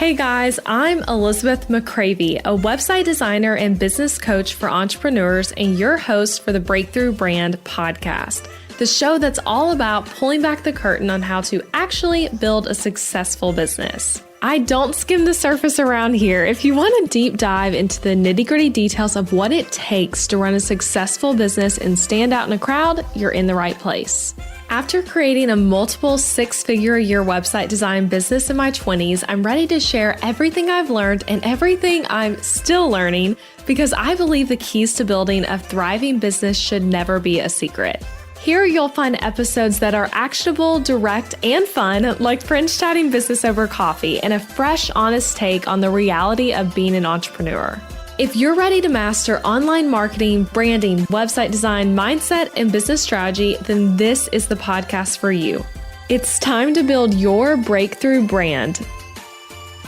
Hey guys, I'm Elizabeth McCravey, a website designer and business coach for entrepreneurs and your host for the Breakthrough Brand podcast, the show that's all about pulling back the curtain on how to actually build a successful business. I don't skim the surface around here. If you want a deep dive into the nitty-gritty details of what it takes to run a successful business and stand out in a crowd, you're in the right place. After creating a multiple six-figure-a-year website design business in my 20s, I'm ready to share everything I've learned and everything I'm still learning because I believe the keys to building a thriving business should never be a secret. Here you'll find episodes that are actionable, direct, and fun, like friends chatting business over coffee, and a fresh, honest take on the reality of being an entrepreneur. If you're ready to master online marketing, branding, website design, mindset, and business strategy, then this is the podcast for you. It's time to build your breakthrough brand.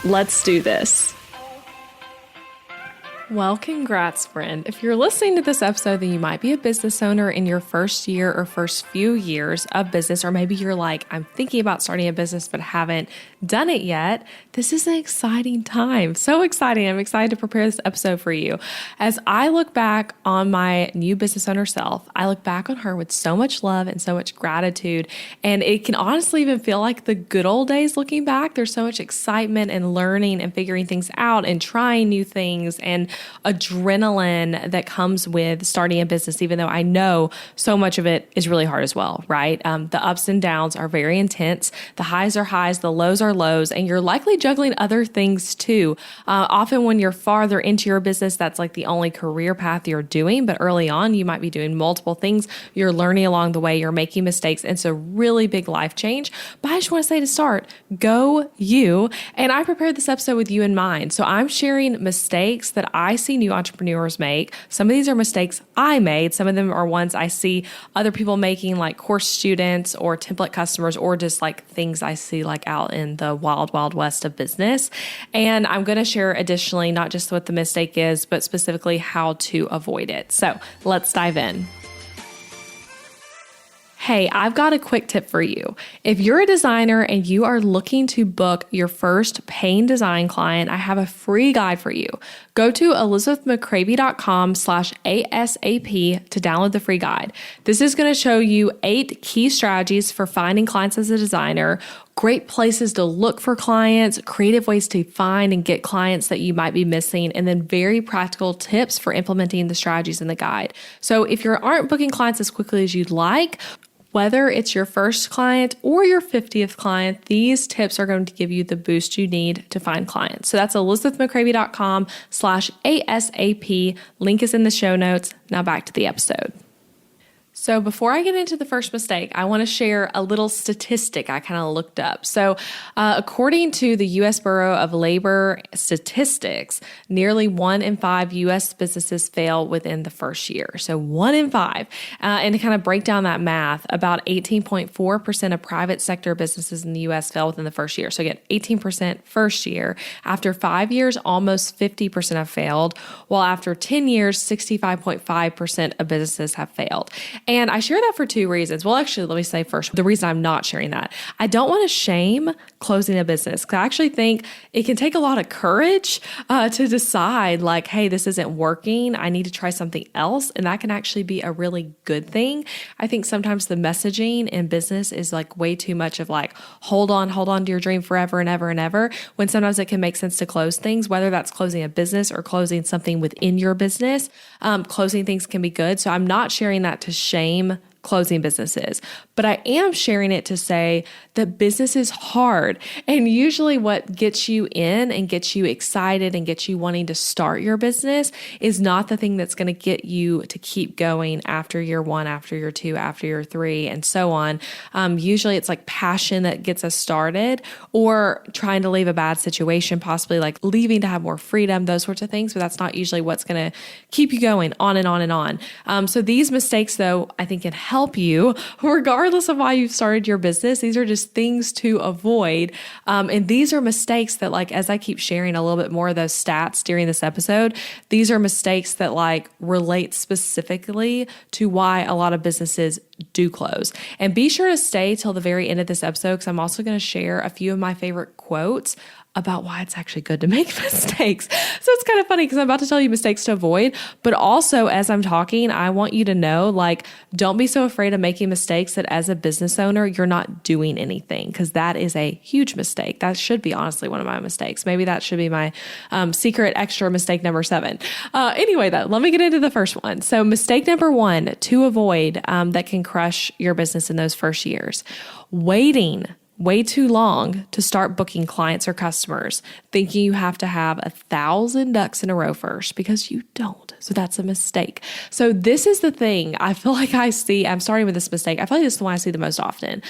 Let's do this. Well, congrats, friend. If you're listening to this episode, then you might be a business owner in your first year or first few years of business, or maybe you're like, I'm thinking about starting a business but haven't done it yet. This is an exciting time. So exciting. I'm excited to prepare this episode for you. As I look back on my new business owner self, I look back on her with so much love and so much gratitude. And it can honestly even feel like the good old days looking back. There's so much excitement and learning and figuring things out and trying new things and adrenaline that comes with starting a business, even though I know so much of it is really hard as well, right? The ups and downs are very intense. The highs are highs, the lows are lows, and you're likely juggling other things too. Often when you're farther into your business, that's like the only career path you're doing. But early on, you might be doing multiple things. You're learning along the way. You're making mistakes. It's a really big life change. But I just want to say to start, go you. And I prepared this episode with you in mind. So I'm sharing mistakes that I see new entrepreneurs make. Some of these are mistakes I made. Some of them are ones I see other people making, like course students or template customers, or just like things I see like out in the wild, wild west of business. And I'm going to share additionally, not just what the mistake is, but specifically how to avoid it. So let's dive in. Hey, I've got a quick tip for you. If you're a designer and you are looking to book your first paying design client, I have a free guide for you. Go to elizabethmccravey.com/ASAP to download the free guide. This is going to show you 8 key strategies for finding clients as a designer, great places to look for clients, creative ways to find and get clients that you might be missing, and then very practical tips for implementing the strategies in the guide. So if you aren't booking clients as quickly as you'd like, whether it's your first client or your 50th client, these tips are going to give you the boost you need to find clients. So that's elizabethmccravey.com/ASAP. Link is in the show notes. Now back to the episode. So before I get into the first mistake, I want to share a little statistic I kind of looked up. So according to the U.S. Bureau of Labor Statistics, nearly 1 in 5 U.S. businesses fail within the first year. So 1 in 5. And to kind of break down that math, about 18.4% of private sector businesses in the U.S. fail within the first year. So again, 18% first year. After 5 years, almost 50% have failed, while after 10 years, 65.5% of businesses have failed. And I share that for 2 reasons. Well, actually, let me say first, the reason I'm not sharing that. I don't want to shame closing a business because I actually think it can take a lot of courage to decide like, hey, this isn't working. I need to try something else. And that can actually be a really good thing. I think sometimes the messaging in business is like way too much of like, hold on to your dream forever and ever and ever, when sometimes it can make sense to close things, whether that's closing a business or closing something within your business. Closing things can be good. So I'm not sharing that to shame closing businesses, but I am sharing it to say that business is hard. And usually what gets you in and gets you excited and gets you wanting to start your business is not the thing that's going to get you to keep going after year 1, after year 2, after year 3, and so on. Usually it's like passion that gets us started, or trying to leave a bad situation, possibly like leaving to have more freedom, those sorts of things. But that's not usually what's going to keep you going on and on and on. So these mistakes, though, I think can help you regardless of why you've started your business. These are just things to avoid. And these are mistakes that, like, as I keep sharing a little bit more of those stats during this episode, these are mistakes that like relate specifically to why a lot of businesses do close. And be sure to stay till the very end of this episode, because I'm also going to share a few of my favorite quotes about why it's actually good to make mistakes. So it's kind of funny because I'm about to tell you mistakes to avoid, but also as I'm talking, I want you to know, like, don't be so afraid of making mistakes that as a business owner, you're not doing anything, because that is a huge mistake. That should be honestly one of my mistakes. Maybe that should be my secret extra mistake number 7. Anyway, though, let me get into the first one. So mistake number 1 to avoid that can crush your business in those first years: waiting way too long to start booking clients or customers, thinking you have to have 1,000 ducks in a row first, because you don't. So that's a mistake. So this is the thing I feel like I see. I'm starting with this mistake. I feel like this is the one I see the most often.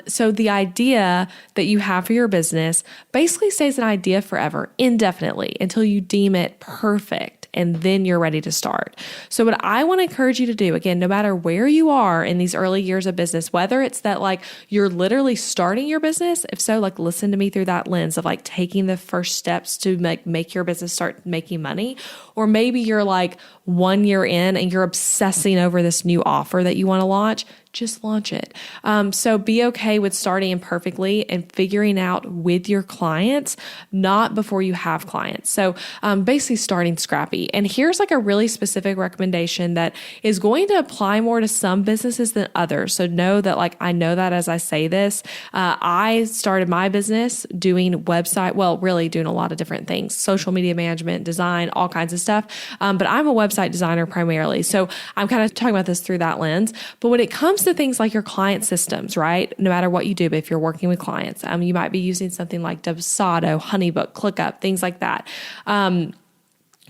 So the idea that you have for your business basically stays an idea forever, indefinitely, until you deem it perfect. And then you're ready to start. So what I want to encourage you to do, again, no matter where you are in these early years of business, whether it's that like you're literally starting your business, if so, like listen to me through that lens of like taking the first steps to make your business start making money, or maybe you're like 1 year in and you're obsessing over this new offer that you want to launch, just launch it. So be okay with starting imperfectly and figuring out with your clients, not before you have clients. So basically starting scrappy. And here's like a really specific recommendation that is going to apply more to some businesses than others. So know that, like, I know that as I say this, I started my business doing really doing a lot of different things: social media management, design, all kinds of stuff. But I'm a website designer primarily. So I'm kind of talking about this through that lens. But when it comes to things like your client systems, right? No matter what you do, but if you're working with clients, you might be using something like Dubsado, Honeybook, ClickUp, things like that.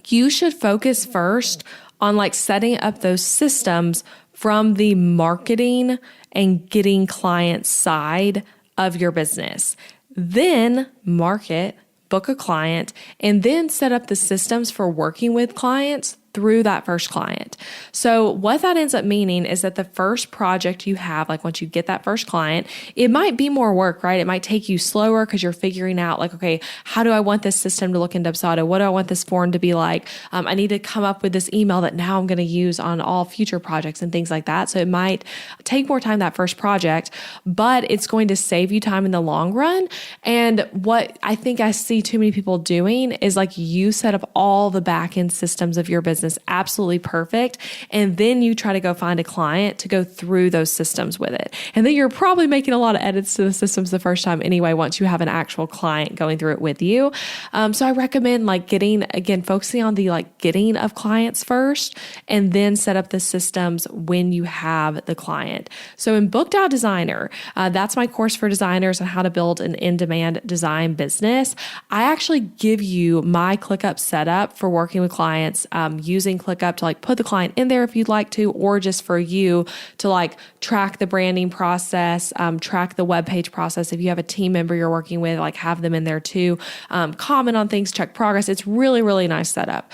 You should focus first on like setting up those systems from the marketing and getting client side of your business. Then market, book a client, and then set up the systems for working with clients through that first client. So what that ends up meaning is that the first project you have, like once you get that first client, it might be more work, right? It might take you slower because you're figuring out like, okay, how do I want this system to look in Dubsado? What do I want this form to be like? I need to come up with this email that now I'm going to use on all future projects and things like that. So it might take more time that first project, but it's going to save you time in the long run. And what I think I see too many people doing is like you set up all the back end systems of your business absolutely perfect, and then you try to go find a client to go through those systems with it. And then you're probably making a lot of edits to the systems the first time anyway, once you have an actual client going through it with you. So I recommend like focusing on the like getting of clients first, and then set up the systems when you have the client. So in Booked Out Designer, that's my course for designers on how to build an in-demand design business. I actually give you my ClickUp setup for working with clients, using ClickUp to like put the client in there if you'd like to, or just for you to like track the branding process, track the webpage process. If you have a team member you're working with, like have them in there too, comment on things, check progress. It's really, really nice setup.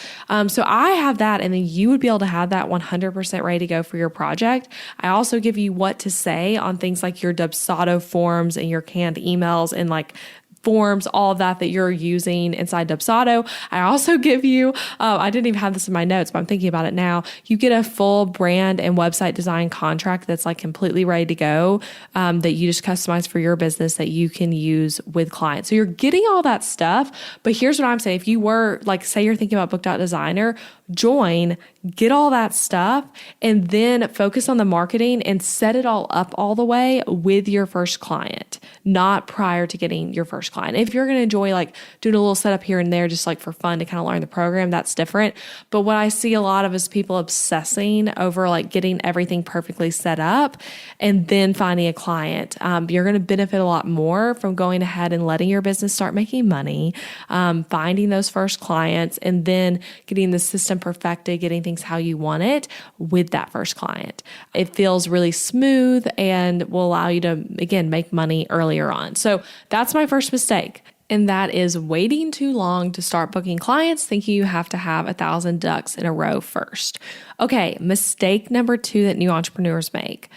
So I have that, and then you would be able to have that 100% ready to go for your project. I also give you what to say on things like your Dubsado forms and your canned emails and like forms, all of that you're using inside Dubsado. I also give you, I didn't even have this in my notes, but I'm thinking about it now. You get a full brand and website design contract that's like completely ready to go, that you just customize for your business that you can use with clients. So you're getting all that stuff. But here's what I'm saying. If you were like, say you're thinking about Booked Out Designer, join, get all that stuff, and then focus on the marketing and set it all up all the way with your first client, not prior to getting your first client. If you're going to enjoy like doing a little setup here and there, just like for fun to kind of learn the program, that's different. But what I see a lot of is people obsessing over like getting everything perfectly set up and then finding a client. You're going to benefit a lot more from going ahead and letting your business start making money, finding those first clients, and then getting the system perfected, getting things how you want it with that first client. It feels really smooth and will allow you to, again, make money earlier on. So that's my first mistake. And that is waiting too long to start booking clients, thinking you have to have 1,000 ducks in a row first. Okay, mistake number 2 that new entrepreneurs make: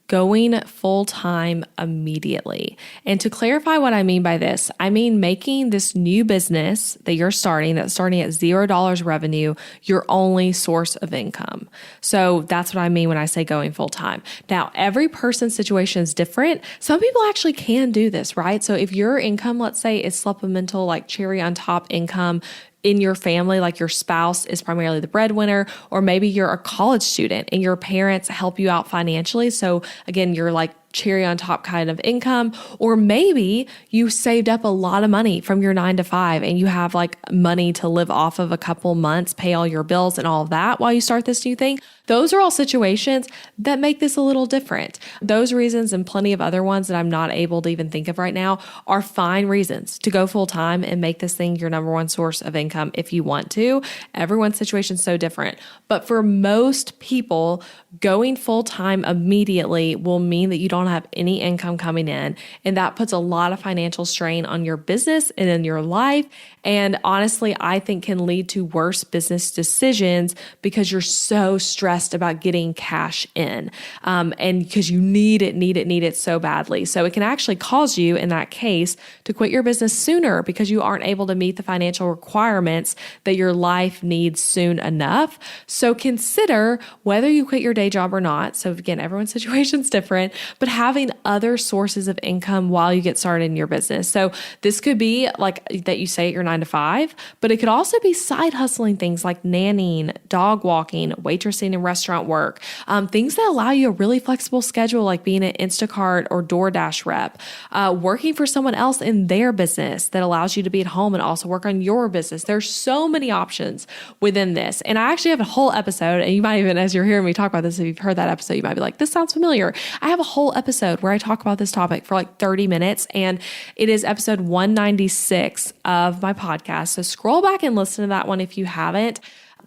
going full-time immediately. And to clarify what I mean by this, I mean making this new business that you're starting, that's starting at $0 revenue, your only source of income. So that's what I mean when I say going full-time. Now, every person's situation is different. Some people actually can do this, right? So if your income, let's say, is supplemental, like cherry on top income, in your family, like your spouse is primarily the breadwinner, or maybe you're a college student and your parents help you out financially. So again, you're like cherry on top kind of income, or maybe you saved up a lot of money from your 9 to 5 and you have like money to live off of a couple months, pay all your bills and all of that while you start this new thing. Those are all situations that make this a little different. Those reasons and plenty of other ones that I'm not able to even think of right now are fine reasons to go full time and make this thing your number one source of income if you want to. Everyone's situation is so different. But for most people, going full time immediately will mean that you don't have any income coming in. And that puts a lot of financial strain on your business and in your life. And honestly, I think can lead to worse business decisions because you're so stressed about getting cash in. And because you need it so badly. So it can actually cause you in that case to quit your business sooner because you aren't able to meet the financial requirements that your life needs soon enough. So consider whether you quit your day job or not. So again, everyone's situation is different, but having other sources of income while you get started in your business. So this could be like that you say at your 9 to 5, but it could also be side hustling things like nannying, dog walking, waitressing and restaurant work, things that allow you a really flexible schedule, like being an Instacart or DoorDash rep, working for someone else in their business that allows you to be at home and also work on your business. There's so many options within this. And I actually have a whole episode, and you might even, as you're hearing me talk about this, if you've heard that episode, you might be like, this sounds familiar. I have a whole episode where I talk about this topic for like 30 minutes, and it is episode 196 of my podcast. So scroll back and listen to that one if you haven't.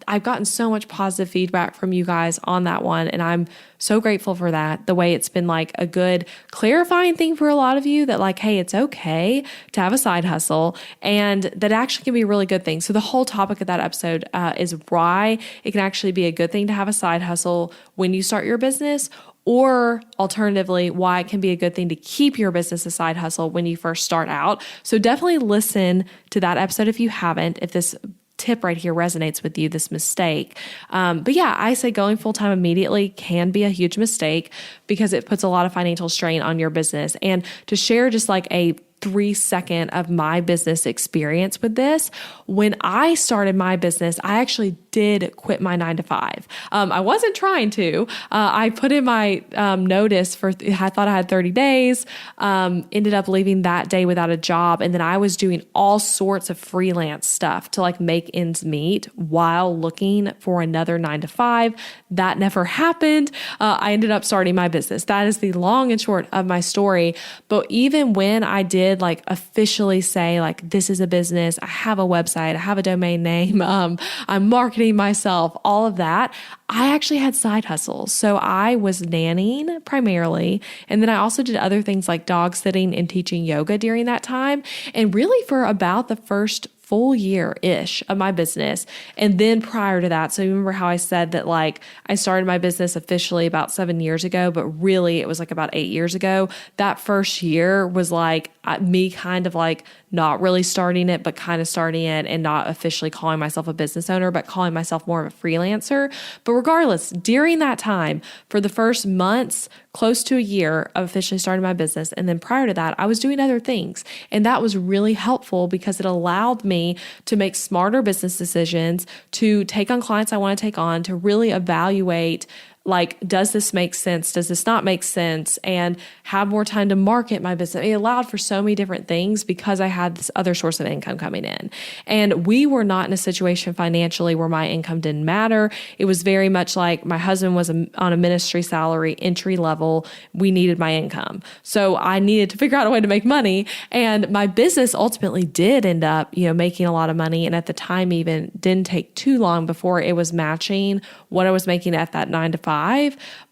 I've gotten so much positive feedback from you guys on that one, and I'm so grateful for that. The way it's been like a good clarifying thing for a lot of you that like, hey, it's okay to have a side hustle, and that actually can be a really good thing. So the whole topic of that episode is why it can actually be a good thing to have a side hustle when you start your business, or alternatively, why it can be a good thing to keep your business a side hustle when you first start out. So definitely listen to that episode if you haven't, if this tip right here resonates with you, this mistake. But yeah, I say going full-time immediately can be a huge mistake because it puts a lot of financial strain on your business. And to share just like a 3-second of my business experience with this. When I started my business, I actually did quit my 9 to 5. I wasn't trying to. I put in my notice for, I thought I had 30 days, ended up leaving that day without a job. And then I was doing all sorts of freelance stuff to like make ends meet while looking for another 9 to 5. That never happened. I ended up starting my business. That is the long and short of my story. But even when I did like officially say like, this is a business, I have a website, I have a domain name, I'm marketing myself, all of that, I actually had side hustles. So I was nannying primarily. And then I also did other things like dog sitting and teaching yoga during that time. And really for about the first full year-ish of my business. And then prior to that, so you remember how I said that like I started my business officially about 7 years ago, but really it was like about 8 years ago. That first year was like me kind of like not really starting it, but kind of starting it and not officially calling myself a business owner, but calling myself more of a freelancer. But regardless, during that time, for the first months, close to a year of officially starting my business. And then prior to that, I was doing other things. And that was really helpful because it allowed me to make smarter business decisions, to take on clients I want to take on, to really evaluate like, does this make sense? Does this not make sense? And have more time to market my business. It allowed for so many different things because I had this other source of income coming in. And we were not in a situation financially where my income didn't matter. It was very much like my husband was on a ministry salary, entry level. We needed my income. So I needed to figure out a way to make money. And my business ultimately did end up, making a lot of money. And at the time, even didn't take too long before it was matching what I was making at that 9 to 5.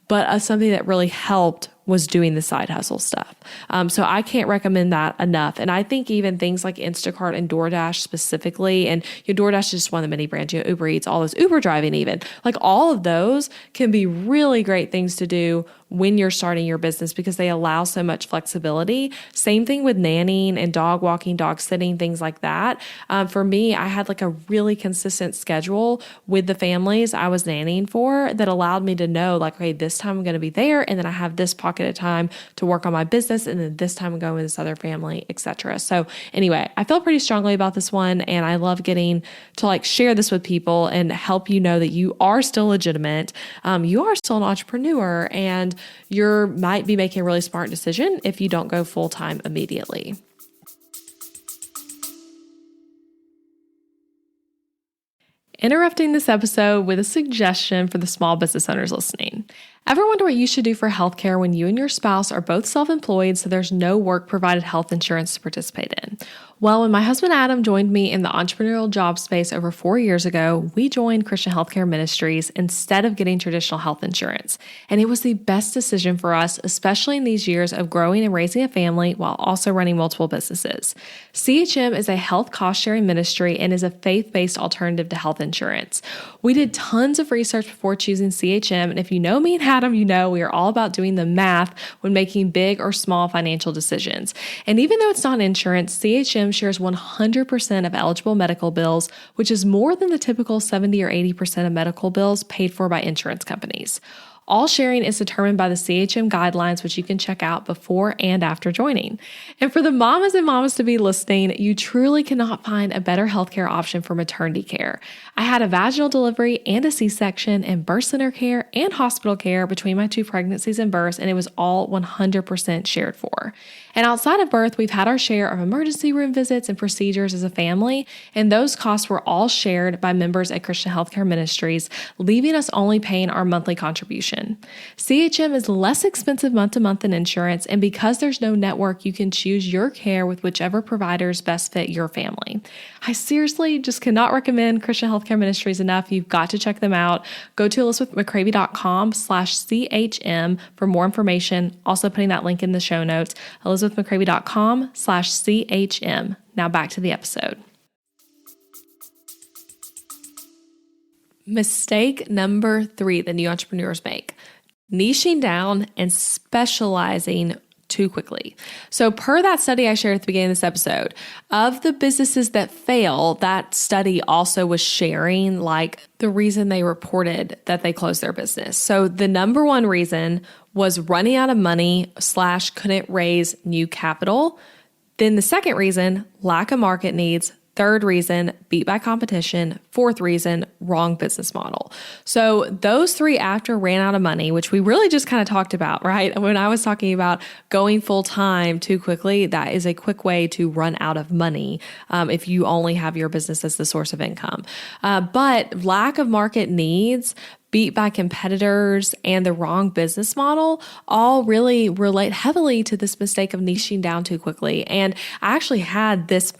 But something that really helped was doing the side hustle stuff. So I can't recommend that enough. And I think even things like Instacart and DoorDash specifically, and DoorDash is just one of the many brands, Uber Eats, all those Uber driving even, like all of those can be really great things to do when you're starting your business because they allow so much flexibility. Same thing with nannying and dog walking, dog sitting, things like that. For me, I had like a really consistent schedule with the families I was nannying for that allowed me to know like, okay, this time I'm going to be there. And then I have this pocket of time to work on my business. And then this time I'm going with this other family, etc. So anyway, I feel pretty strongly about this one. And I love getting to like share this with people and help you know that you are still legitimate. You are still an entrepreneur and you might be making a really smart decision if you don't go full time immediately. Interrupting this episode with a suggestion for the small business owners listening. Ever wonder what you should do for healthcare when you and your spouse are both self-employed so there's no work-provided health insurance to participate in? Well, when my husband Adam joined me in the entrepreneurial job space over 4 years ago, we joined Christian Healthcare Ministries instead of getting traditional health insurance. And it was the best decision for us, especially in these years of growing and raising a family while also running multiple businesses. CHM is a health cost-sharing ministry and is a faith-based alternative to health insurance. We did tons of research before choosing CHM, and if you know me and Adam, you know we are all about doing the math when making big or small financial decisions. And even though it's not insurance, CHM shares 100% of eligible medical bills, which is more than the typical 70 or 80% of medical bills paid for by insurance companies. All sharing is determined by the CHM guidelines, which you can check out before and after joining. And for the mamas and mamas to be listening, you truly cannot find a better healthcare option for maternity care. I had a vaginal delivery and a C-section and birth center care and hospital care between my 2 pregnancies and births, and it was all 100% shared for. And outside of birth, we've had our share of emergency room visits and procedures as a family, and those costs were all shared by members at Christian Healthcare Ministries, leaving us only paying our monthly contribution. CHM is less expensive month to month than insurance, and because there's no network, you can choose your care with whichever providers best fit your family. I seriously just cannot recommend Christian Healthcare Ministries enough. You've got to check them out. Go to elizabethmccravey.com/CHM for more information. Also putting that link in the show notes, elizabethmccravey.com/CHM. Now back to the episode. Mistake number 3 that new entrepreneurs make: niching down and specializing too quickly. So per that study I shared at the beginning of this episode, of the businesses that fail, that study also was sharing like the reason they reported that they closed their business. So the number one reason was running out of money / couldn't raise new capital. Then the second reason, lack of market needs. Third reason, beat by competition. Fourth reason, wrong business model. So those 3 after ran out of money, which we really just kind of talked about, right? When I was talking about going full time too quickly, that is a quick way to run out of money if you only have your business as the source of income. But lack of market needs, beat by competitors, and the wrong business model all really relate heavily to this mistake of niching down too quickly. And I actually had this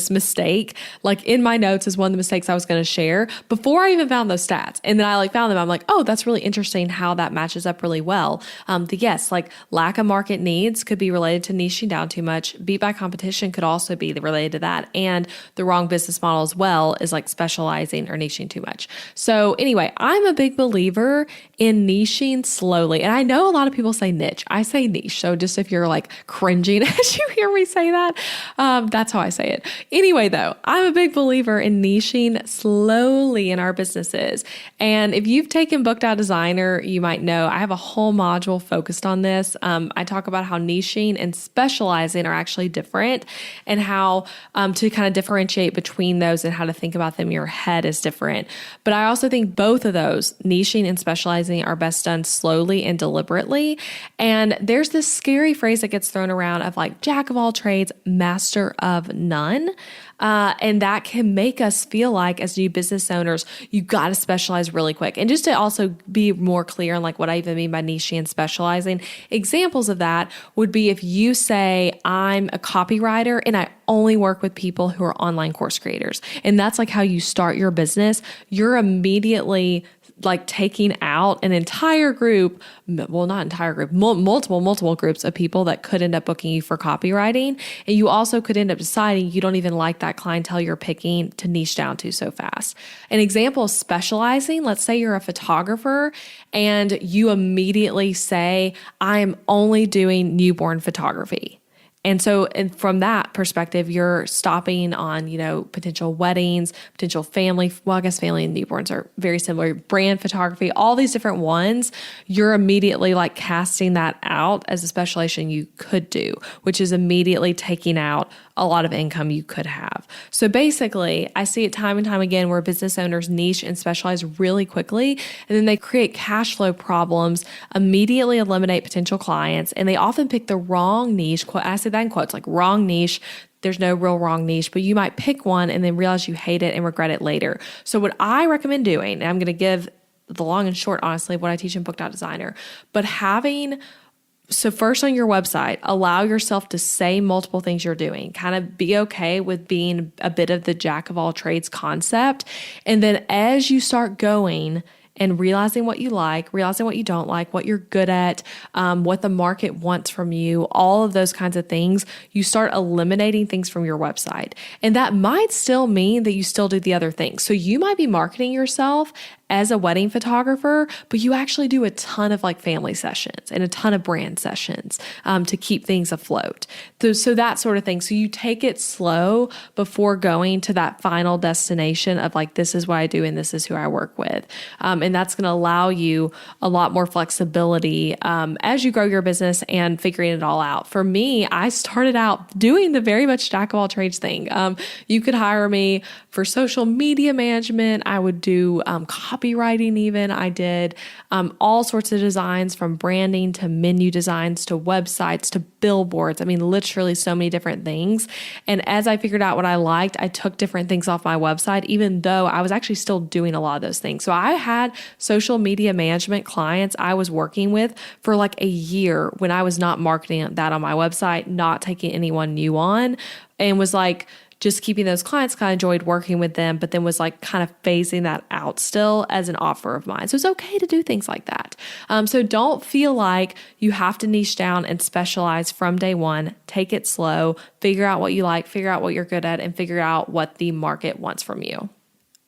mistake, like in my notes as one of the mistakes I was going to share before I even found those stats. And then I found them. I'm like, oh, that's really interesting how that matches up really well. Yes, like lack of market needs could be related to niching down too much. Beat by competition could also be related to that. And the wrong business model as well is like specializing or niching too much. So anyway, I'm a big believer in niching slowly. And I know a lot of people say niche. I say niche. So just if you're like cringing as you hear me say that, that's how I say it. Anyway, though, I'm a big believer in niching slowly in our businesses. And if you've taken Booked Out Designer, you might know I have a whole module focused on this. I talk about how niching and specializing are actually different and how to kind of differentiate between those and how to think about them in your head is different. But I also think both of those, niching and specializing, are best done slowly and deliberately. And there's this scary phrase that gets thrown around of like jack of all trades, master of none. And that can make us feel like as new business owners, you got to specialize really quick. And just to also be more clear on like what I even mean by niching and specializing, examples of that would be if you say, I'm a copywriter and I only work with people who are online course creators. And that's like how you start your business. You're immediately like taking out an entire group, well, not entire group, multiple groups of people that could end up booking you for copywriting. And you also could end up deciding you don't even like that clientele you're picking to niche down to so fast. An example of specializing, let's say you're a photographer and you immediately say, I am only doing newborn photography. And so from that perspective, you're stopping on, potential weddings, potential family. Well, I guess family and newborns are very similar. Brand photography, all these different ones, you're immediately like casting that out as a specialization you could do, which is immediately taking out a lot of income you could have. So basically, I see it time and time again where business owners niche and specialize really quickly, and then they create cash flow problems, immediately eliminate potential clients, and they often pick the wrong niche. I say that in quotes, like wrong niche. There's no real wrong niche, but you might pick one and then realize you hate it and regret it later. So what I recommend doing, and I'm going to give the long and short, honestly, of what I teach in Book.Designer, but so first on your website, allow yourself to say multiple things you're doing. Kind of be okay with being a bit of the jack of all trades concept. And then as you start going and realizing what you like, realizing what you don't like, what you're good at, what the market wants from you, all of those kinds of things, you start eliminating things from your website. And that might still mean that you still do the other things. So you might be marketing yourself as a wedding photographer, but you actually do a ton of like family sessions and a ton of brand sessions to keep things afloat. So that sort of thing. So you take it slow before going to that final destination of like, this is what I do and this is who I work with. And that's going to allow you a lot more flexibility as you grow your business and figuring it all out. For me, I started out doing the very much jack of all trades thing. You could hire me for social media management. I would do copywriting even. I did all sorts of designs, from branding to menu designs to websites to billboards. I mean, literally so many different things. And as I figured out what I liked, I took different things off my website, even though I was actually still doing a lot of those things. So I had social media management clients I was working with for like a year when I was not marketing that on my website, not taking anyone new on, and was like, just keeping those clients, kind of enjoyed working with them, but then was like kind of phasing that out still as an offer of mine. So it's okay to do things like that. So don't feel like you have to niche down and specialize from day one. Take it slow, figure out what you like, figure out what you're good at, and figure out what the market wants from you.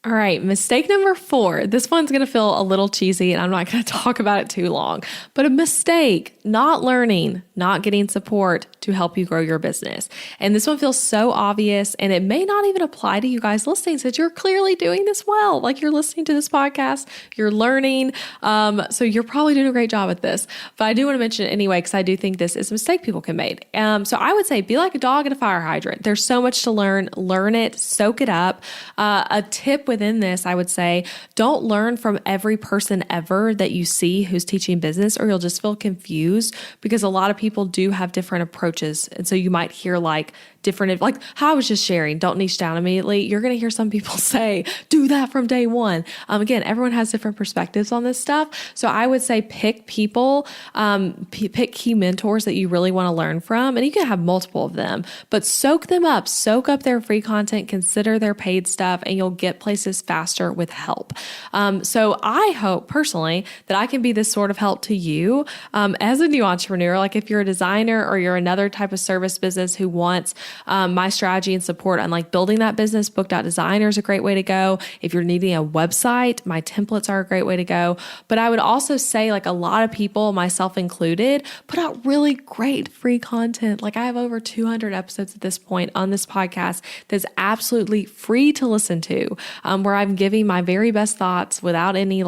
All right, mistake number 4. This one's going to feel a little cheesy and I'm not going to talk about it too long, but a mistake, not learning, not getting support to help you grow your business. And this one feels so obvious, and it may not even apply to you guys listening, since you're clearly doing this well. Like, you're listening to this podcast, you're learning. So you're probably doing a great job at this, but I do want to mention it anyway, because I do think this is a mistake people can make. So I would say be like a dog at a fire hydrant. There's so much to learn it, soak it up. A tip within this, I would say, don't learn from every person ever that you see who's teaching business, or you'll just feel confused, because a lot of people do have different approaches. And so you might hear like different, like how I was just sharing, don't niche down immediately. You're going to hear some people say, do that from day one. Again, everyone has different perspectives on this stuff. So I would say pick people, pick key mentors that you really want to learn from. And you can have multiple of them, but soak them up, soak up their free content, consider their paid stuff, and you'll get places faster with help. So I hope personally that I can be this sort of help to you as a new entrepreneur. Like if you're a designer or you're another type of service business who wants my strategy and support on like building that business, Book.Designer is a great way to go. If you're needing a website, my templates are a great way to go. But I would also say, like, a lot of people, myself included, put out really great free content. Like, I have over 200 episodes at this point on this podcast that's absolutely free to listen to, where I'm giving my very best thoughts without any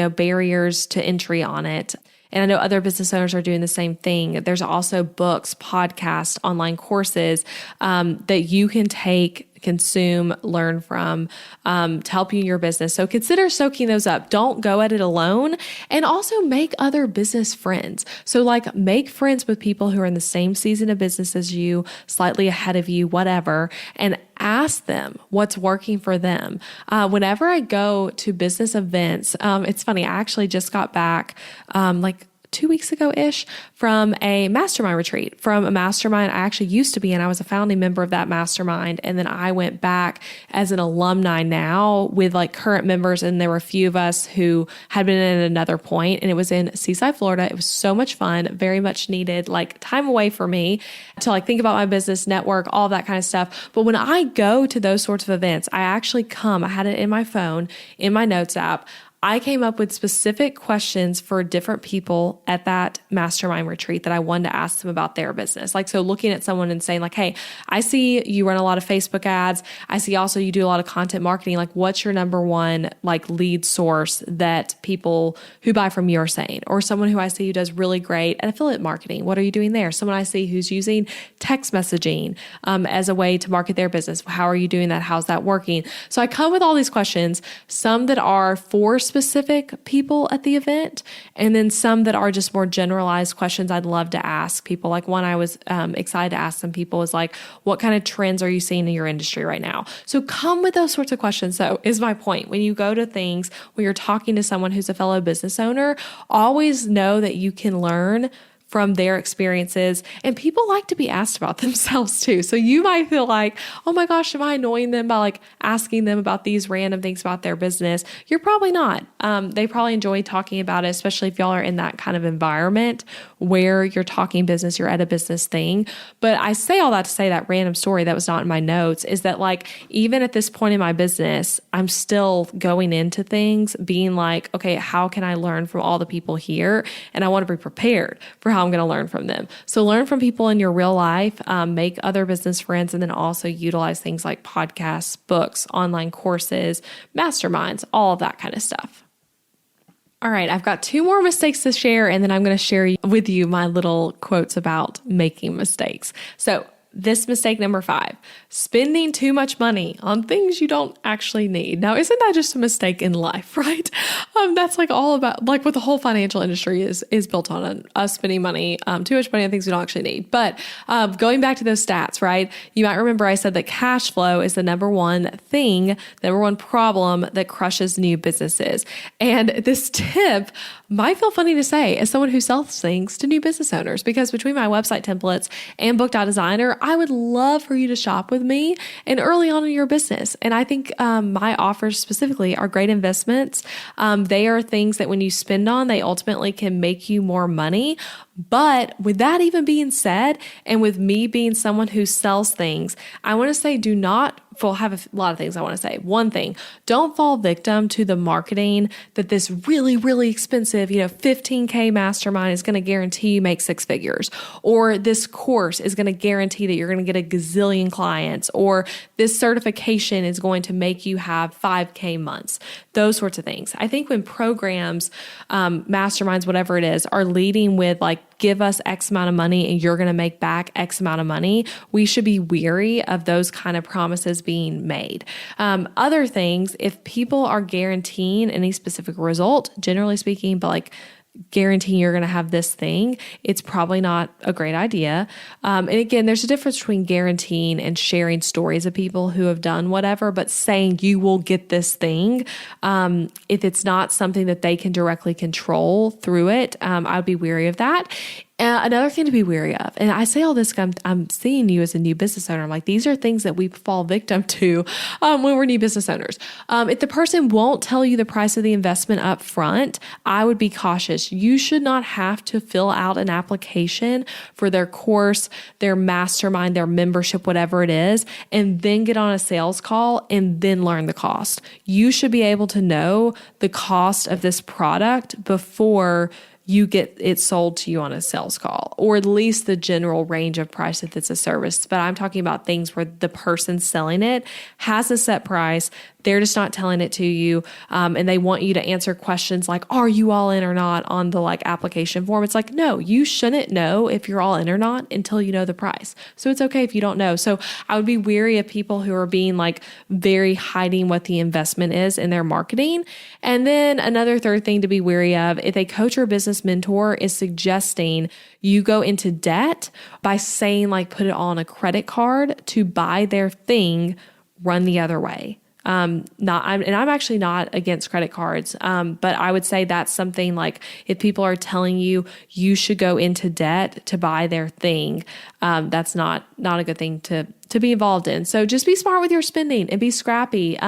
barriers to entry on it. And I know other business owners are doing the same thing. There's also books, podcasts, online courses that you can take, consume, learn from to help you in your business. So consider soaking those up. Don't go at it alone, and also make other business friends. So like make friends with people who are in the same season of business as you, slightly ahead of you, whatever, and ask them what's working for them. Whenever I go to business events, it's funny, I actually just got back like 2 weeks ago-ish from a mastermind retreat, from a mastermind I actually used to be in. I was a founding member of that mastermind. And then I went back as an alumni now with like current members. And there were a few of us who had been at another point, and it was in Seaside, Florida. It was so much fun, very much needed, like time away for me to like think about my business, network, all that kind of stuff. But when I go to those sorts of events, I had it in my phone, in my notes app. I came up with specific questions for different people at that mastermind retreat that I wanted to ask them about their business. Like, so looking at someone and saying like, hey, I see you run a lot of Facebook ads. I see also you do a lot of content marketing. Like, what's your number one like lead source that people who buy from you are saying? Or someone who I see who does really great at affiliate marketing. What are you doing there? Someone I see who's using text messaging as a way to market their business. How are you doing that? How's that working? So I come with all these questions, some that are for specific people at the event, and then some that are just more generalized questions I'd love to ask people. Like one I was excited to ask some people is like, what kind of trends are you seeing in your industry right now? So come with those sorts of questions. So is my point. When you go to things, when you're talking to someone who's a fellow business owner, always know that you can learn from their experiences. And people like to be asked about themselves too. So you might feel like, oh my gosh, am I annoying them by like asking them about these random things about their business? You're probably not. They probably enjoy talking about it, especially if y'all are in that kind of environment where you're talking business, you're at a business thing. But I say all that to say that random story that was not in my notes is that like, even at this point in my business, I'm still going into things being like, okay, how can I learn from all the people here? And I want to be prepared for how I'm going to learn from them. So learn from people in your real life, make other business friends, and then also utilize things like podcasts, books, online courses, masterminds, all of that kind of stuff. All right, I've got 2 more mistakes to share, and then I'm going to share with you my little quotes about making mistakes. So this mistake number 5, spending too much money on things you don't actually need. Now, isn't that just a mistake in life, right? That's like all about like what the whole financial industry is built on us spending money, too much money on things we don't actually need. But going back to those stats, right? You might remember I said that cash flow is the number one problem that crushes new businesses. And this tip might feel funny to say as someone who sells things to new business owners, because between my website templates and Book.Designer, I would love for you to shop with me and early on in your business. And I think my offers specifically are great investments. They are things that when you spend on, they ultimately can make you more money. But with that even being said, and with me being someone who sells things, I want to say have a lot of things I want to say. One thing, don't fall victim to the marketing that this really, really expensive, $15K mastermind is going to guarantee you make 6 figures, or this course is going to guarantee that you're going to get a gazillion clients, or this certification is going to make you have 5K months, those sorts of things. I think when programs, masterminds, whatever it is, are leading with like, give us X amount of money and you're going to make back X amount of money, we should be weary of those kind of promises being made. Other things, if people are guaranteeing any specific result, generally speaking, but like guaranteeing you're going to have this thing, it's probably not a great idea. And again, there's a difference between guaranteeing and sharing stories of people who have done whatever, but saying you will get this thing, if it's not something that they can directly control through it, I'd be wary of that. Another thing to be wary of, and I say all this, I'm seeing you as a new business owner. I'm like, these are things that we fall victim to when we're new business owners. If the person won't tell you the price of the investment up front, I would be cautious. You should not have to fill out an application for their course, their mastermind, their membership, whatever it is, and then get on a sales call and then learn the cost. You should be able to know the cost of this product before you get it sold to you on a sales call, or at least the general range of price if it's a service. But I'm talking about things where the person selling it has a set price. They're just not telling it to you. And they want you to answer questions like, are you all in or not on the like application form? It's like, no, you shouldn't know if you're all in or not until you know the price. So it's okay if you don't know. So I would be wary of people who are being like very hiding what the investment is in their marketing. And then another third thing to be wary of, if a coach or business mentor is suggesting you go into debt by saying like, put it on a credit card to buy their thing, run the other way. I'm actually not against credit cards. But I would say that's something like if people are telling you you should go into debt to buy their thing, that's not a good thing to be involved in. So just be smart with your spending and be scrappy.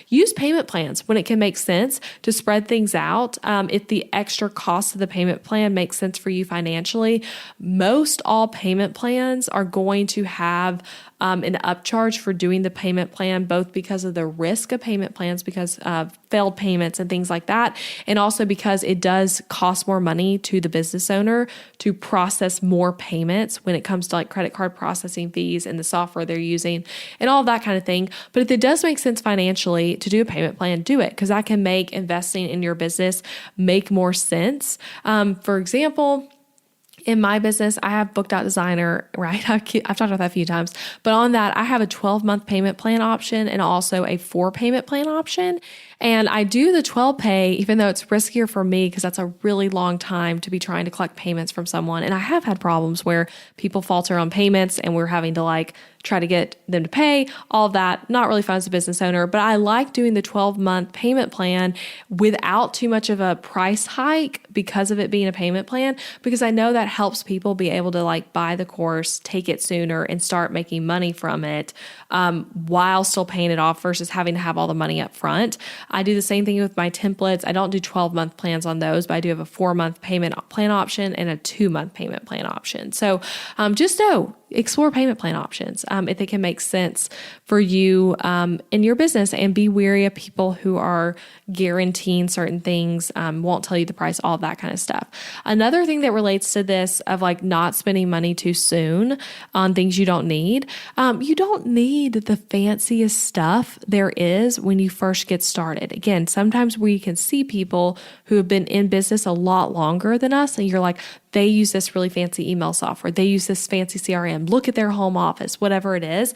Use payment plans when it can make sense to spread things out. If the extra cost of the payment plan makes sense for you financially, most all payment plans are going to have an upcharge for doing the payment plan, both because of the risk of payment plans, because of failed payments and things like that, and also because it does cost more money to the business owner to process more payments when it comes to like credit card processing fees and the software they're using and all of that kind of thing. But if it does make sense financially to do a payment plan, do it, because that can make investing in your business make more sense. For example, in my business, I have Booked Out Designer, right? I've talked about that a few times, but on that, I have a 12-month payment plan option and also a 4 payment plan option. And I do the 12 pay, even though it's riskier for me because that's a really long time to be trying to collect payments from someone. And I have had problems where people falter on payments and we're having to like try to get them to pay, all of that. Not really fun as a business owner, but I like doing the 12-month payment plan without too much of a price hike because of it being a payment plan, because I know that helps people be able to like buy the course, take it sooner, and start making money from it while still paying it off versus having to have all the money up front. I do the same thing with my templates. I don't do 12-month plans on those, but I do have a 4-month payment plan option and a 2-month payment plan option. So just know, explore payment plan options if they can make sense for you in your business, and be wary of people who are guaranteeing certain things, won't tell you the price, all that kind of stuff. Another thing that relates to this of like not spending money too soon on things you don't need. You don't need the fanciest stuff there is when you first get started. Again, sometimes we can see people who have been in business a lot longer than us, and you're like, they use this really fancy email software. They use this fancy CRM. Look at their home office, whatever it is.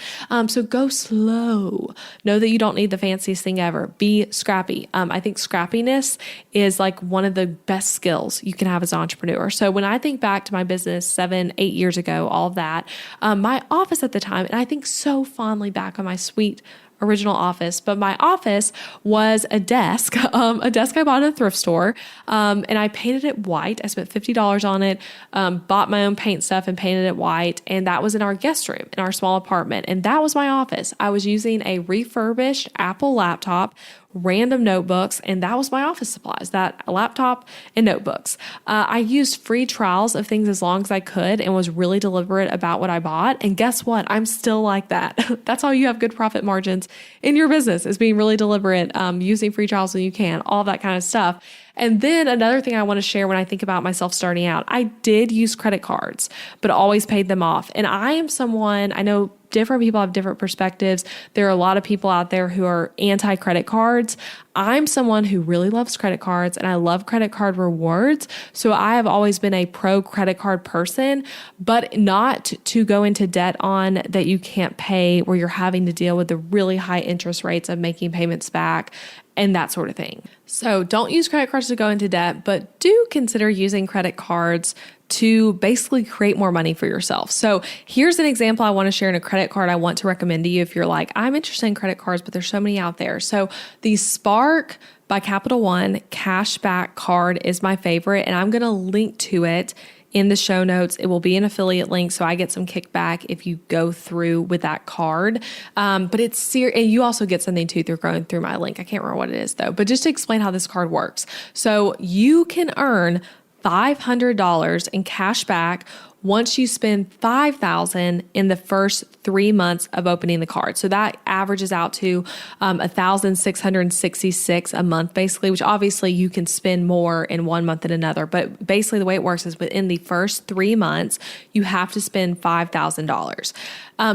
So go slow. Know that you don't need the fanciest thing ever. Be scrappy. I think scrappiness is like one of the best skills you can have as an entrepreneur. So when I think back to my business 7, 8 years ago, all of that, my office at the time, and I think so fondly back on my sweet original office, but my office was a desk I bought at a thrift store, and I painted it white. I spent $50 on it, bought my own paint stuff and painted it white, and that was in our guest room in our small apartment, and that was my office. I was using a refurbished Apple laptop, random notebooks, and that was my office supplies, that laptop and notebooks. I used free trials of things as long as I could and was really deliberate about what I bought. And guess what? I'm still like that. That's how you have good profit margins in your business, is being really deliberate, using free trials when you can, all that kind of stuff. And then another thing I want to share when I think about myself starting out, I did use credit cards, but always paid them off. And I am someone, I know different people have different perspectives. There are a lot of people out there who are anti-credit cards. I'm someone who really loves credit cards, and I love credit card rewards. So I have always been a pro credit card person, but not to go into debt on that you can't pay, where you're having to deal with the really high interest rates of making payments back and that sort of thing. So don't use credit cards to go into debt, but do consider using credit cards to basically create more money for yourself. So here's an example I want to share in a credit card I want to recommend to you if you're like, I'm interested in credit cards, but there's so many out there. So the Spark by Capital One cashback card is my favorite, and I'm going to link to it in the show notes. It will be an affiliate link, so I get some kickback if you go through with that card. But it's serious, and you also get something too through going through my link. I can't remember what it is though, but just to explain how this card works. So you can earn $500 in cash back once you spend $5,000 in the first 3 months of opening the card. So that averages out to $1,666 a month, basically, which obviously you can spend more in one month than another. But basically the way it works is within the first 3 months, you have to spend $5,000.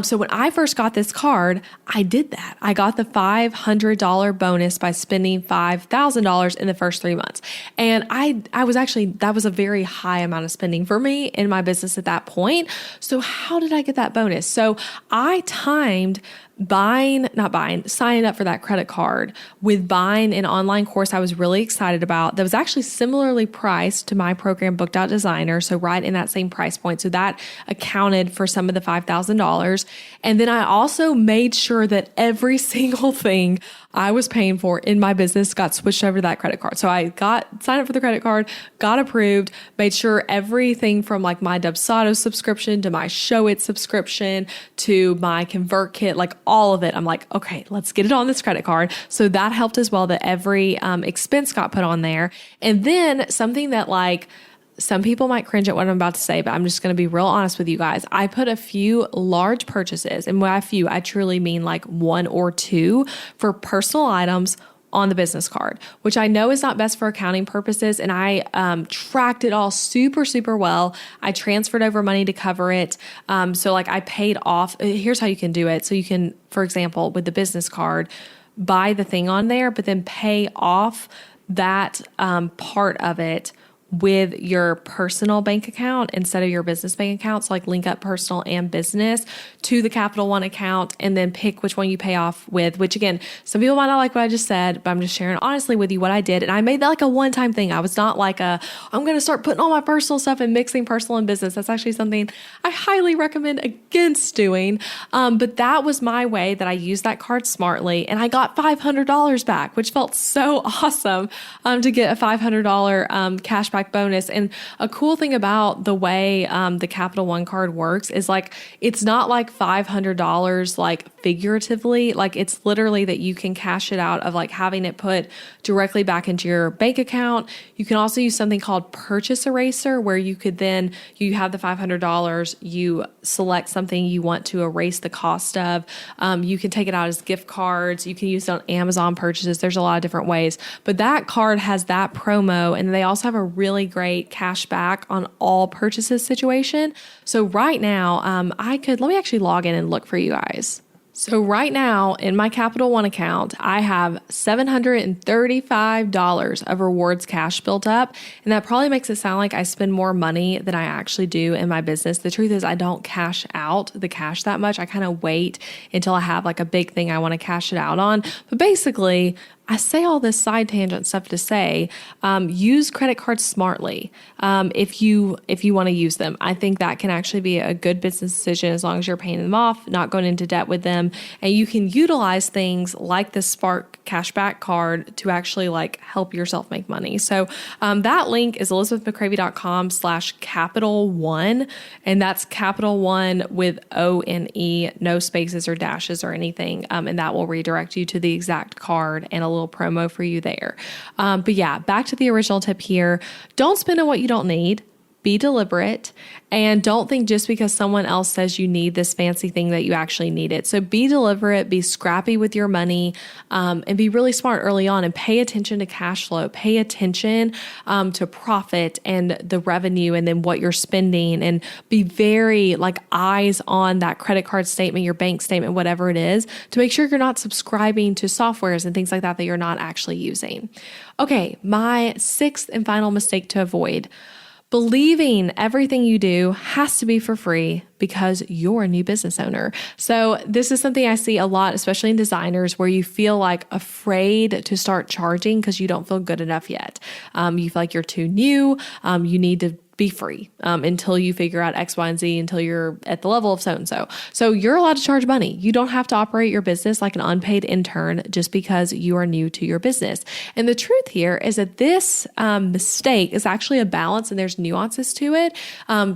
So when I first got this card, I did that. I got the $500 bonus by spending $5,000 in the first 3 months. And I was actually, that was a very high amount of spending for me in my business at that point. So how did I get that bonus? So I timed signing up for that credit card with buying an online course I was really excited about that was actually similarly priced to my program Booked Out Designer. So right in that same price point. So that accounted for some of the $5,000. And then I also made sure that every single thing I was paying for in my business got switched over to that credit card. So I signed up for the credit card, got approved, made sure everything from like my Dubsado subscription to my Show It subscription to my ConvertKit, like all of it. I'm like, okay, let's get it on this credit card. So that helped as well, that every expense got put on there. And then something that like, some people might cringe at what I'm about to say, but I'm just going to be real honest with you guys. I put a few large purchases, and by a few, I truly mean like one or two for personal items on the business card, which I know is not best for accounting purposes. And I tracked it all super, super well. I transferred over money to cover it. So like I paid off. Here's how you can do it. So you can, for example, with the business card, buy the thing on there, but then pay off that part of it with your personal bank account instead of your business bank account. So like link up personal and business to the Capital One account and then pick which one you pay off with, which again, some people might not like what I just said, but I'm just sharing honestly with you what I did. And I made that like a one-time thing. I was not like I'm going to start putting all my personal stuff and mixing personal and business. That's actually something I highly recommend against doing. But that was my way that I used that card smartly. And I got $500 back, which felt so awesome to get a $500 cashback bonus. And a cool thing about the way the Capital One card works is like, it's not like $500 like figuratively, like it's literally that you can cash it out of like having it put directly back into your bank account. You can also use something called Purchase Eraser, where you could then, you have the $500, you select something you want to erase the cost of. You can take it out as gift cards. You can use it on Amazon purchases. There's a lot of different ways, but that card has that promo, and they also have a really great cash back on all purchases situation. So right now, let me actually log in and look for you guys. So right now in my Capital One account, I have $735 of rewards cash built up. And that probably makes it sound like I spend more money than I actually do in my business. The truth is I don't cash out the cash that much. I kind of wait until I have like a big thing I want to cash it out on. But basically, I say all this side tangent stuff to say, use credit cards smartly if you want to use them. I think that can actually be a good business decision as long as you're paying them off, not going into debt with them. And you can utilize things like the Spark cashback card to actually like help yourself make money. So that link is elizabethmccravy.com/Capital One. And that's Capital One with ONE, no spaces or dashes or anything. And that will redirect you to the exact card and a little promo for you there. But yeah, back to the original tip here. Don't spend on what you don't need. Be deliberate, and don't think just because someone else says you need this fancy thing that you actually need it. So be deliberate, be scrappy with your money, and be really smart early on, and pay attention to cash flow, pay attention to profit and the revenue, and then what you're spending, and be very like eyes on that credit card statement, your bank statement, whatever it is, to make sure you're not subscribing to softwares and things like that you're not actually using. Okay, my sixth and final mistake to avoid: believing everything you do has to be for free because you're a new business owner. So this is something I see a lot, especially in designers, where you feel like afraid to start charging because you don't feel good enough yet. You feel like you're too new. You need to be free until you figure out X, Y, and Z, until you're at the level of so-and-so. So you're allowed to charge money. You don't have to operate your business like an unpaid intern just because you are new to your business. And the truth here is that this mistake is actually a balance, and there's nuances to it.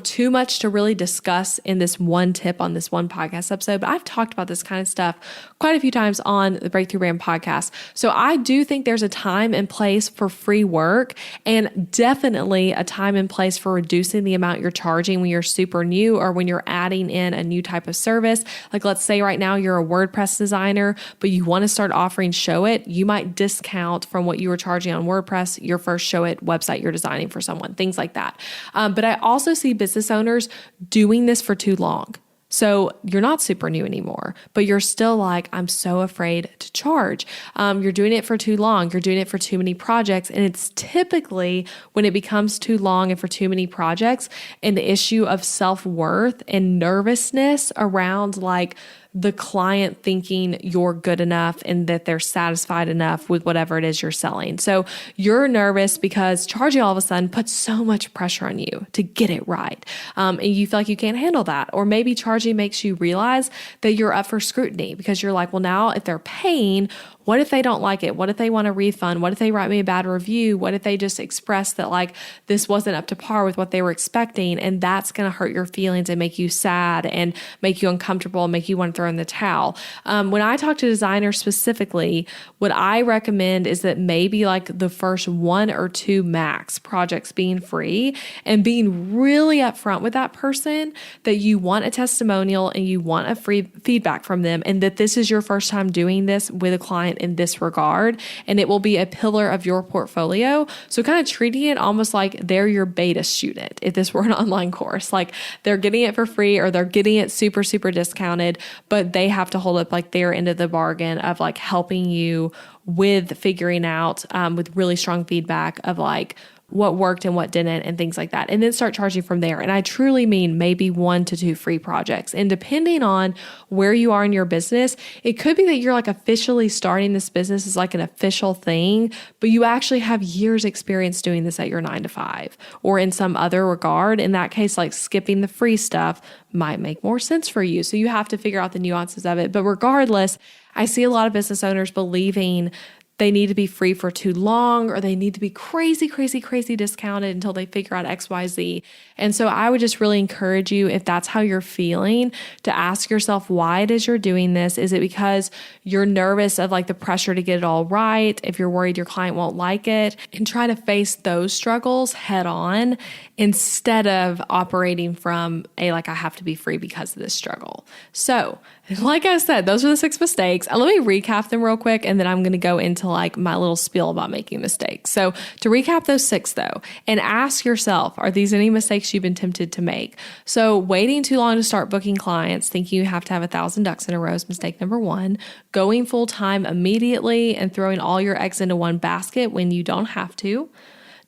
Too much to really discuss in this one tip on this one podcast episode, but I've talked about this kind of stuff quite a few times on the Breakthrough Brand podcast. So I do think there's a time and place for free work, and definitely a time and place for reducing the amount you're charging when you're super new or when you're adding in a new type of service. Like let's say right now you're a WordPress designer, but you want to start offering Show It. You might discount from what you were charging on WordPress, your first Show It website you're designing for someone, things like that. But I also see business owners doing this for too long. So you're not super new anymore, but you're still like, I'm so afraid to charge. You're doing it for too long. You're doing it for too many projects. And it's typically when it becomes too long and for too many projects, and the issue of self-worth and nervousness around like the client thinking you're good enough and that they're satisfied enough with whatever it is you're selling. So you're nervous because charging all of a sudden puts so much pressure on you to get it right. And you feel like you can't handle that. Or maybe charging makes you realize that you're up for scrutiny because you're like, well, now if they're paying, what if they don't like it? What if they want a refund? What if they write me a bad review? What if they just express that like this wasn't up to par with what they were expecting? And that's going to hurt your feelings and make you sad and make you uncomfortable and make you want to throw in the towel. When I talk to designers specifically, what I recommend is that maybe like the first 1 or 2 max projects being free and being really upfront with that person that you want a testimonial and you want a free feedback from them and that this is your first time doing this with a client in this regard, and it will be a pillar of your portfolio. So kind of treating it almost like they're your beta student. If this were an online course, like they're getting it for free or they're getting it super, super discounted, but they have to hold up like their end of the bargain of like helping you with figuring out with really strong feedback of like what worked and what didn't and things like that. And then start charging from there. And I truly mean maybe 1 to 2 free projects. And depending on where you are in your business, it could be that you're like officially starting this business as like an official thing, but you actually have years experience doing this at your 9 to 5 or in some other regard. In that case, like skipping the free stuff might make more sense for you. So you have to figure out the nuances of it. But regardless, I see a lot of business owners believing they need to be free for too long or they need to be crazy, crazy, crazy discounted until they figure out X, Y, Z. And so I would just really encourage you, if that's how you're feeling, to ask yourself why it is you're doing this. Is it because you're nervous of like the pressure to get it all right? If you're worried your client won't like it, and try to face those struggles head on instead of operating from like I have to be free because of this struggle. So like I said, those are the 6 mistakes. Let me recap them real quick, and then I'm going to go into like my little spiel about making mistakes. So to recap those 6 though, and ask yourself, are these any mistakes you've been tempted to make? So waiting too long to start booking clients, thinking you have to have 1,000 ducks in a row is mistake number 1. Going full time immediately and throwing all your eggs into one basket when you don't have to.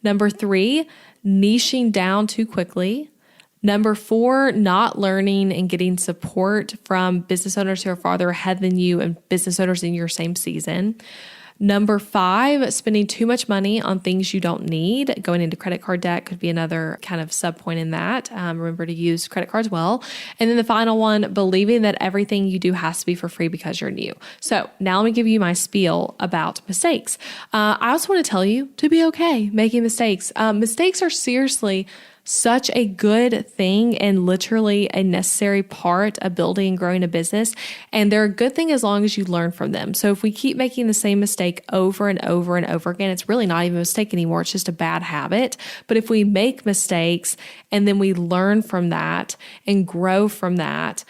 Number 3, niching down too quickly. Number 4, not learning and getting support from business owners who are farther ahead than you and business owners in your same season. Number 5, spending too much money on things you don't need. Going into credit card debt could be another kind of sub point in that. Remember to use credit cards well. And then the final one, believing that everything you do has to be for free because you're new. So now let me give you my spiel about mistakes. I also want to tell you to be okay making mistakes. Mistakes are seriously such a good thing and literally a necessary part of building and growing a business. And they're a good thing as long as you learn from them. So if we keep making the same mistake over and over and over again, it's really not even a mistake anymore. It's just a bad habit. But if we make mistakes and then we learn from that and grow from that,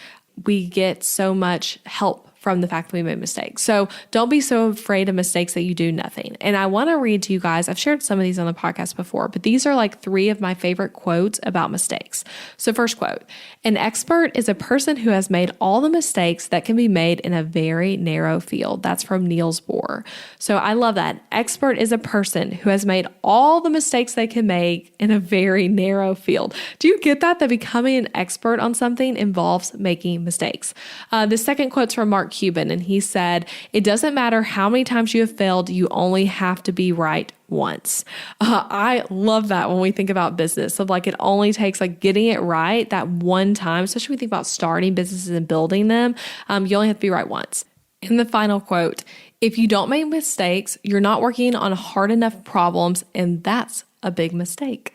we get so much help from the fact that we made mistakes. So don't be so afraid of mistakes that you do nothing. And I want to read to you guys, I've shared some of these on the podcast before, but these are like 3 of my favorite quotes about mistakes. So first quote, an expert is a person who has made all the mistakes that can be made in a very narrow field. That's from Niels Bohr. So I love that. Expert is a person who has made all the mistakes they can make in a very narrow field. Do you get that? That becoming an expert on something involves making mistakes. The second quote's from Mark Cuban, and he said, it doesn't matter how many times you have failed, you only have to be right once. I love that when we think about business of like, it only takes like getting it right that one time, especially when we think about starting businesses and building them, you only have to be right once. And the final quote, if you don't make mistakes, you're not working on hard enough problems, and that's a big mistake.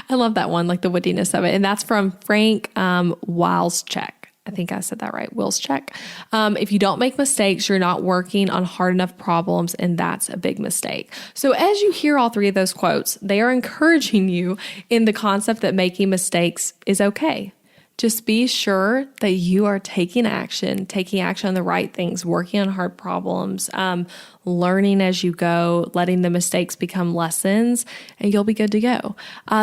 I love that one, like the wittiness of it. And that's from Frank Wilczek. I think I said that right. Wilczek. If you don't make mistakes, you're not working on hard enough problems, and that's a big mistake. So as you hear all 3 of those quotes, they are encouraging you in the concept that making mistakes is okay. Just be sure that you are taking action on the right things, working on hard problems, learning as you go, letting the mistakes become lessons, and you'll be good to go.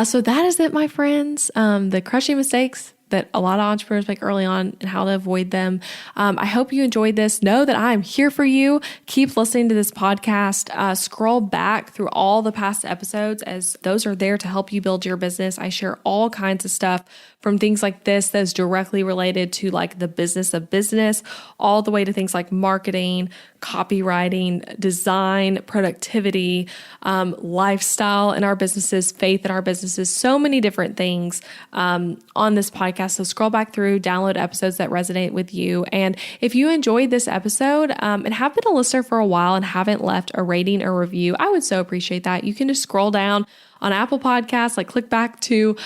So that is it, my friends. The crushing mistakes that a lot of entrepreneurs make early on and how to avoid them. I hope you enjoyed this. Know that I'm here for you. Keep listening to this podcast. Scroll back through all the past episodes, as those are there to help you build your business. I share all kinds of stuff, from things like this that's directly related to like the business of business, all the way to things like marketing, copywriting, design, productivity, lifestyle in our businesses, faith in our businesses, so many different things on this podcast. So scroll back through, download episodes that resonate with you. And if you enjoyed this episode and have been a listener for a while and haven't left a rating or review, I would so appreciate that. You can just scroll down on Apple Podcasts, like click back to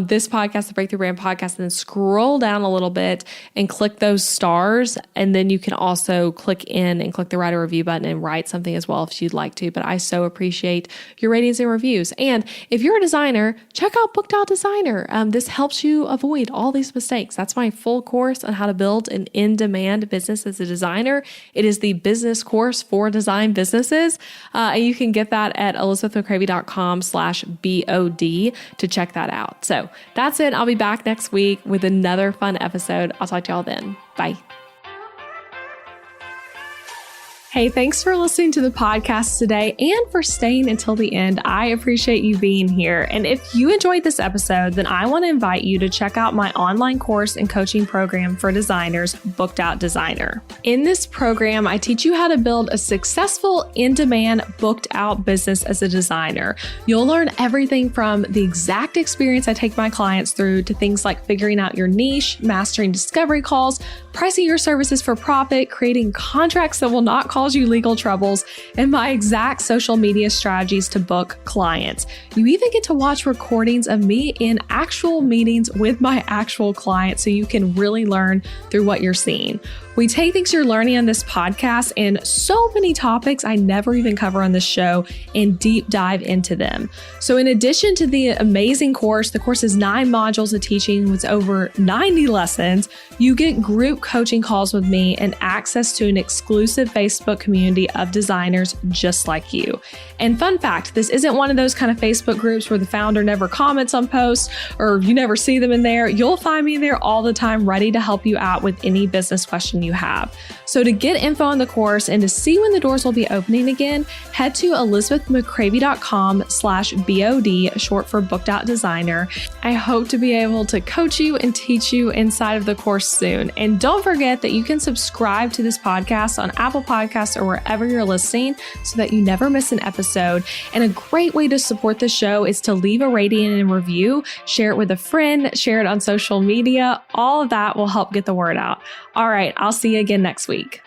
this podcast, the Breakthrough Brand Podcast, and then scroll down a little bit and click those stars. And then you can also click in and click the write a review button and write something as well if you'd like to. But I so appreciate your ratings and reviews. And if you're a designer, check out Booked.Designer. This helps you avoid all these mistakes. That's my full course on how to build an in-demand business as a designer. It is the business course for design businesses. And you can get that at elizabethmccravey.com/BOD to check that out. So that's it. I'll be back next week with another fun episode. I'll talk to y'all then. Bye. Hey, thanks for listening to the podcast today and for staying until the end. I appreciate you being here. And if you enjoyed this episode, then I want to invite you to check out my online course and coaching program for designers, Booked.Designer. In this program, I teach you how to build a successful in-demand booked out business as a designer. You'll learn everything from the exact experience I take my clients through to things like figuring out your niche, mastering discovery calls, pricing your services for profit, creating contracts that will not cause you legal troubles, and my exact social media strategies to book clients. You even get to watch recordings of me in actual meetings with my actual clients so you can really learn through what you're seeing. We take things you're learning on this podcast and so many topics I never even cover on this show and deep dive into them. So in addition to the amazing course, the course is 9 modules of teaching with over 90 lessons. You get group coaching calls with me and access to an exclusive Facebook community of designers just like you. And fun fact, this isn't one of those kind of Facebook groups where the founder never comments on posts or you never see them in there. You'll find me there all the time, ready to help you out with any business question you have. So to get info on the course and to see when the doors will be opening again, head to elizabethmccravey.com/BOD, short for Booked.Designer. I hope to be able to coach you and teach you inside of the course soon. And don't forget that you can subscribe to this podcast on Apple Podcasts or wherever you're listening so that you never miss an episode. And a great way to support the show is to leave a rating and review, share it with a friend, share it on social media. All of that will help get the word out. All right, I'll see you again next week.